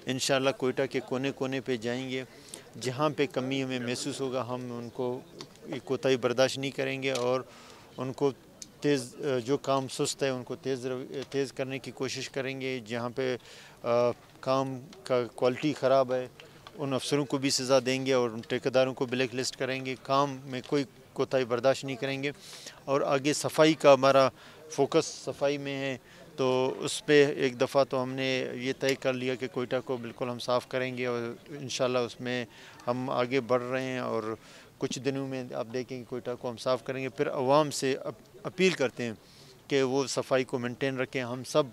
इंशाल्लाह कोयटा के कोने कोने पे जाएंगे, जहाँ पे कमी हमें महसूस होगा हम उनको कोताही बर्दाश्त नहीं करेंगे और उनको जो काम सुस्त है उनको तेज़ करने की कोशिश करेंगे। जहाँ पे काम का क्वालिटी ख़राब है उन अफसरों को भी सज़ा देंगे और उन ठेकेदारों को ब्लैक लिस्ट करेंगे। काम में कोई कोताही बर्दाश्त नहीं करेंगे। और आगे सफाई का हमारा फोकस सफाई में है, तो उस पे एक दफ़ा तो हमने ये तय कर लिया कि कोयटा को बिल्कुल हम साफ़ करेंगे और इंशाल्लाह उसमें हम आगे बढ़ रहे हैं और कुछ दिनों में आप देखेंगे कोयटा को हम साफ़ करेंगे। फिर अवाम से अपील करते हैं कि वो सफाई को मेंटेन रखें। हम सब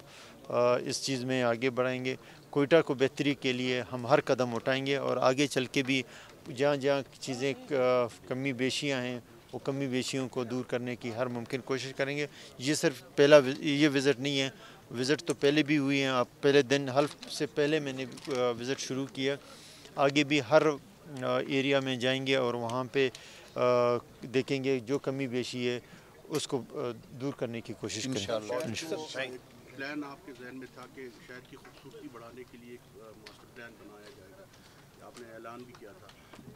इस चीज़ में आगे बढ़ाएंगे। कोयटा को बेहतरी के लिए हम हर कदम उठाएंगे और आगे चल के भी जहाँ जहाँ चीज़ें कमी बेशियाँ हैं वो कमी बेशियों को दूर करने की हर मुमकिन कोशिश करेंगे। ये सिर्फ पहला ये विज़िट नहीं है, विज़िट तो पहले भी हुई हैं। आप पहले दिन हल्फ से पहले मैंने विज़िट शुरू किया। आगे भी हर एरिया में जाएंगे और वहाँ पे देखेंगे जो कमी बेशी है उसको दूर करने की कोशिश करेंगे। प्लान आपके जहन में था कि शहर की खूबसूरती बढ़ाने के लिए एक मास्टर प्लान बनाया जाएगा, आपने ऐलान भी किया था,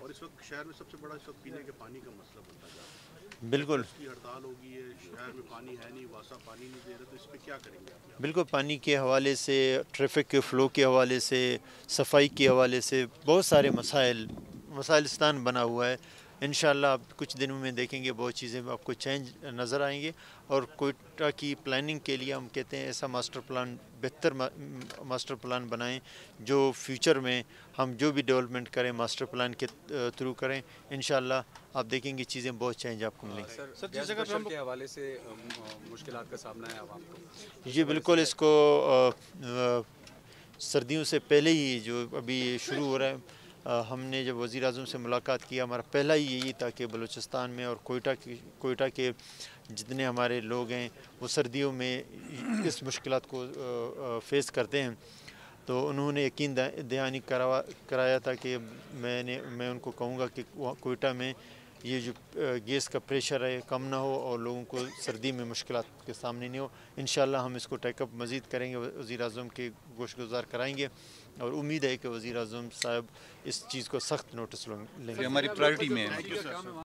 और इस वक्त शहर में सबसे बड़ा इस वक्त पीने के पानी का मसला बनता जा रहा है। बिल्कुल इसकी हड़ताल होगी है, शहर में पानी है नहीं, वासा पानी नहीं दे रहे, तो इस पर क्या करेंगे आप? बिल्कुल पानी के हवाले से, ट्रैफिक के फ़्लो के हवाले से, सफाई के हवाले से बहुत सारे मसाइलिस्तान बना हुआ है। इंशाअल्लाह आप कुछ दिनों में देखेंगे बहुत चीज़ें आपको चेंज नज़र आएंगे। और कोयटा की प्लानिंग के लिए हम कहते हैं ऐसा मास्टर प्लान, बेहतर मास्टर प्लान बनाएं जो फ्यूचर में हम जो भी डेवलपमेंट करें मास्टर प्लान के थ्रू करें। इंशाअल्लाह आप देखेंगे चीज़ें बहुत चेंज आपको मिलेंगी। सर जिस जगह पे हम के हवाले से मुश्किलात का सामना है आवाम को, जी बिल्कुल, इसको सर्दियों से पहले ही जो अभी शुरू हो रहा है, हमने जब वज़ीर आज़म से मुलाकात की हमारा पहला ही यही था कि बलूचिस्तान में और कोयटा के जितने हमारे लोग हैं वो सर्दियों में इस मुश्किलात को फेस करते हैं। तो उन्होंने यकीन दहानी कराया था कि मैं उनको कहूँगा कि कोयटा में ये जो गैस का प्रेशर है कम ना हो और लोगों को सर्दी में मुश्किलात के सामने नहीं हो। इंशाअल्लाह हम इसको टेकअप मज़ीद करेंगे, वज़ीर आज़म के गोशगुजार कराएंगे और उम्मीद है कि वज़ीर आज़म साहब इस चीज़ को सख्त नोटिस लेंगे। हमारी प्रायोरिटी में है।